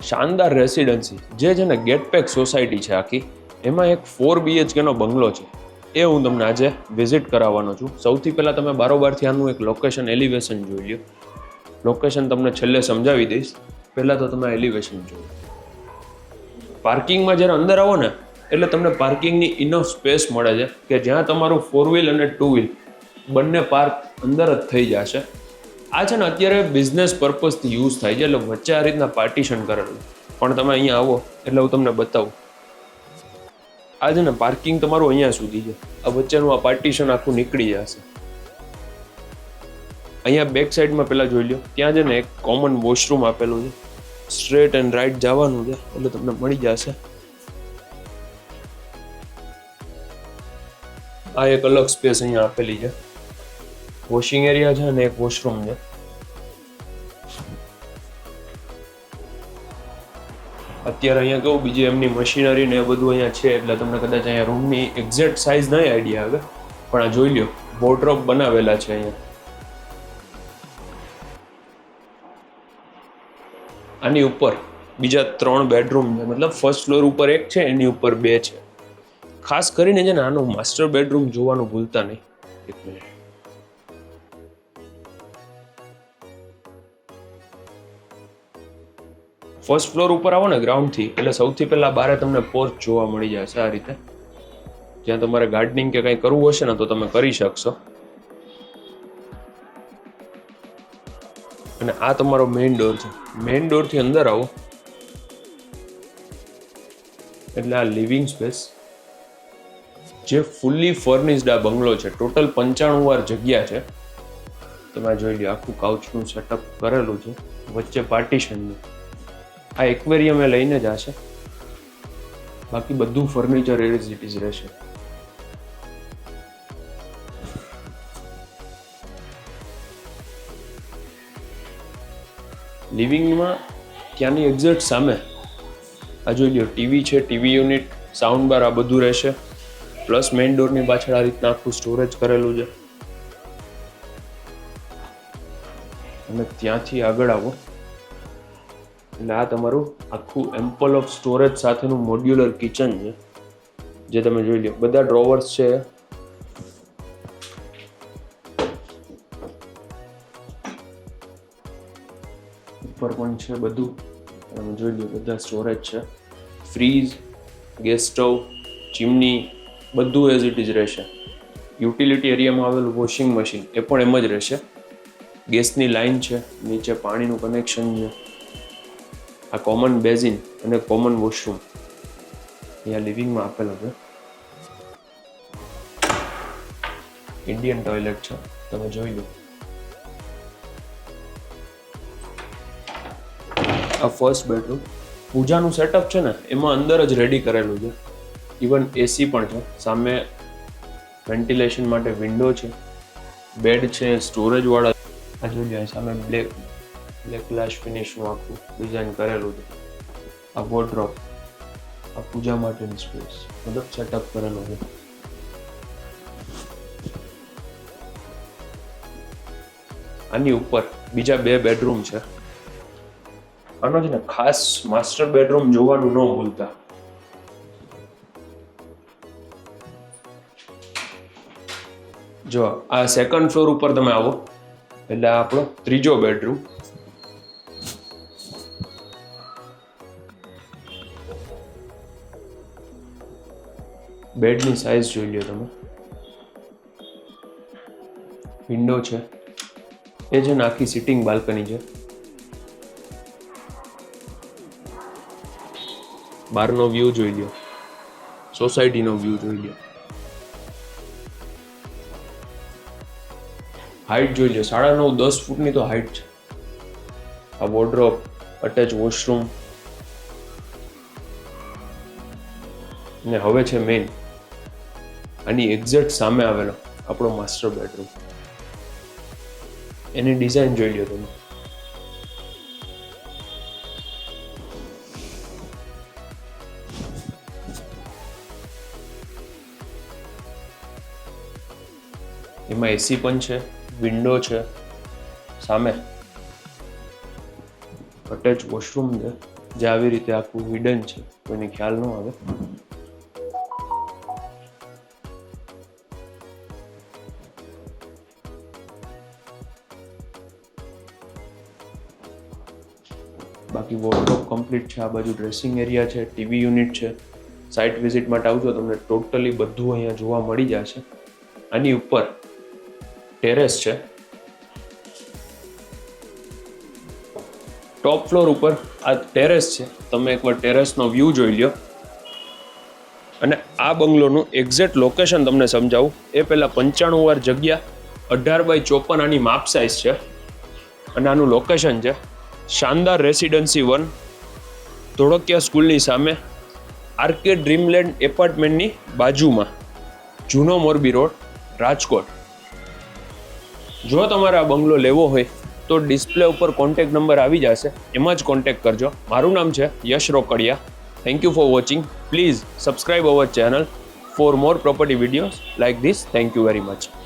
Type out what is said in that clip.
શાનદાર રેસિડન્સી જે છે ને ગેટપેક સોસાયટી છે આખી, એમાં એક 4 BHK નો બંગલો છે, એ હું તમને આજે વિઝિટ કરાવવાનો છું. સૌથી પહેલાં તમે બારોબારથી આનું એક લોકેશન એલિવેશન જોઈ લો. લોકેશન તમને છેલ્લે સમજાવી દઈશ, પહેલાં તો તમે એલિવેશન જોયો. પાર્કિંગમાં જ્યારે અંદર આવો ને એટલે તમને પાર્કિંગની ઇનફ સ્પેસ મળે છે કે જ્યાં તમારું 4 વ્હીલ અને 2 વ્હીલ બંને પાર્ક અંદર જ થઈ જશે. આ છે ને અત્યારે બિઝનેસ પર્પઝથી યુઝ થાય છે, એટલે વચ્ચે આ રીતના પાર્ટીશન કરેલું. પણ તમે અહીંયા આવો એટલે હું તમને બતાવું. આ છે ને પાર્કિંગ તમારું અહીંયા સુધી છે, આ વચ્ચેનું આ પાર્ટીશન આખું નીકળી જશે. અહીંયા બેક સાઈડમાં પહેલાં જોઈ લો, ત્યાં છે ને એક કોમન વોશરૂમ આપેલું છે. સ્ટ્રેટ એન્ડ રાઈટ જવાનું છે એટલે તમને મળી જશે. આ એક અલગ સ્પેસ અહીંયા આપેલી છે, વોશિંગ એરિયા છે અને એક વોશરૂમ છે. અત્યારે અહીંયા કેવું બીજી એમની મશીનરી ને એ બધું અહીંયા છે, એટલે તમને કદાચ અહીંયા રૂમની એક્ઝેક્ટ સાઇઝ નહીં આઈડિયા આવે, પણ આ જોઈ લો વોર્ડરોબ બનાવેલા છે અહીંયા. આની ઉપર બીજા 3 બેડરૂમ છે, મતલબ ફર્સ્ટ ફ્લોર ઉપર એક છે, એની ઉપર 2 છે. ખાસ કરીને છે ને આનું માસ્ટર બેડરૂમ જોવાનું ભૂલતા નહીં. એક મિનિટ, ફર્સ્ટ ફ્લોર ઉપર આવો ને ગ્રાઉન્ડથી એટલે સૌથી પહેલા બારે તમને પોર્ચ જોવા મળી જશે આ રીતે, જ્યાં તમારે ગાર્ડનિંગ કે કંઈ કરવું હશે ને તો તમે કરી શકશો. અને આ તમારો મેઇન ડોર છે. મેઇન ડોરથી અંદર આવો એટલે આ લિવિંગ સ્પેસ, જે ફૂલ્લી ફર્નિશ્ડ આ બંગલો છે. ટોટલ 95 વાર જગ્યા છે. તમે જોઈ લો આખું કાઉચનું સેટઅપ કરેલું છે, વચ્ચે પાર્ટીશન છે. આ એક્વેરિયમ એ લઈને જ હશે, બાકી બધું ફર્નિચર એઝ ઇટ ઇઝ રહેશે. લિવિંગમાં ત્યાંની એક્ઝેક્ટ સામે આ જોઈ લો ટીવી છે, ટીવી યુનિટ, સાઉન્ડ બાર, આ બધું રહેશે. પ્લસ મેઇન ડોરની પાછળ આ રીતના આખું સ્ટોરેજ કરેલું છે. અને ત્યાંથી આગળ આવો એટલે આ તમારું આખું એમ્પલ ઓફ સ્ટોરેજ સાથેનું મોડ્યુલર કિચન છે, જે તમે જોઈ લો. બધા ડ્રોવર્સ છે, ઉપર પણ છે બધું. તમે જોઈ લો બધા સ્ટોરેજ છે. ફ્રીઝ, ગેસ સ્ટવ, ચીમની બધું એઝ ઇટ ઇઝ રહેશે. યુટિલિટી એરિયામાં આવેલું વોશિંગ મશીન એ પણ એમ જ રહેશે. ગેસની લાઇન છે, નીચે પાણીનું કનેક્શન છે. આ કોમન બેઝિન અને કોમન વોશરૂમ અહીંયા લિવિંગમાં આપેલો છે. ઇન્ડિયન ટોયલેટ છે, તમે જોઈ લો. આ ફર્સ્ટ બેડરૂમ. પૂજાનું સેટઅપ છે ને એમાં અંદર જ રેડી કરેલું છે. ઇવન એસી પણ છે. સામે વેન્ટિલેશન માટે વિન્ડો છે, બેડ છે, સ્ટોરેજ વાળા. આ જોઈ લો સામે બ્લેક ગ્લાસ ફિનિશનું આખું ડિઝાઇન કરેલું છે. આ વોર્ડરોબ, આ પૂજા માટેની સ્પેસ મતલબ સેટઅપ કરેલું છે. આની ઉપર બીજા 2 બેડરૂમ છે. આનો છે ને ખાસ માસ્ટર બેડરૂમ જોવાનું ન ભૂલતા. જો આ સેકન્ડ ફ્લોર ઉપર તમે આવો એટલે આ આપણો 3જો બેડરૂમ. બેડની સાઇઝ જોઈ લો તમે. વિન્ડો છે, એ છે ને આખી સિટિંગ બાલ્કની છે. બહારનો વ્યૂ જોઈ લો, સોસાયટીનો વ્યૂ જોઈ લો. હાઇટ જોઈ લો, 9.5-10 ફૂટની તો હાઇટ છે. આ વોર્ડરોબ, અટેચ વોશરૂમ. ને હવે છે મેઇન, આની એક્ઝેક્ટ સામે આવેલો આપણો માસ્ટર બેડરૂમ. એની ડિઝાઇન જોઈ લો તમે. એમાં એસી પણ છે, વિન્ડો છે, સામે અટેચ વોશરૂમ છે. જે આવી રીતે આખું હિડન છે, કોઈને ખ્યાલ ન આવે. બાકી વોર્ડરોબ કમ્પ્લીટ છે. આ બાજુ ડ્રેસિંગ એરિયા છે, ટીવી યુનિટ છે. સાઇટ વિઝિટ માટે આવજો, તમને ટોટલી બધું અહીંયા જોવા મળી જશે. આની ઉપર ટેરેસ છે. ટોપ ફ્લોર ઉપર આ ટેરેસ છે. તમે એકવાર ટેરેસનો વ્યૂ જોઈ લ્યો. અને આ બંગલોનું એક્ઝેક્ટ લોકેશન તમને સમજાવું એ પહેલાં 95 વાર જગ્યા, 18x54 આની માપ સાઇઝ છે. અને આનું લોકેશન છે શાનદાર રેસિડેન્સી 1, ધોળકિયા સ્કૂલની સામે, આરકે ડ્રીમલેન્ડ એપાર્ટમેન્ટની બાજુમાં, જૂનો મોરબી રોડ, રાજકોટ. જો તમારે આ બંગલો લેવો હોય તો ડિસ્પ્લે ઉપર કોન્ટેક્ટ નંબર આવી જશે, એમાં જ કોન્ટેક્ટ કરજો. મારું નામ છે Yash Rokadiya. Thank you for watching. Please subscribe our channel for more property videos like this. Thank you very much.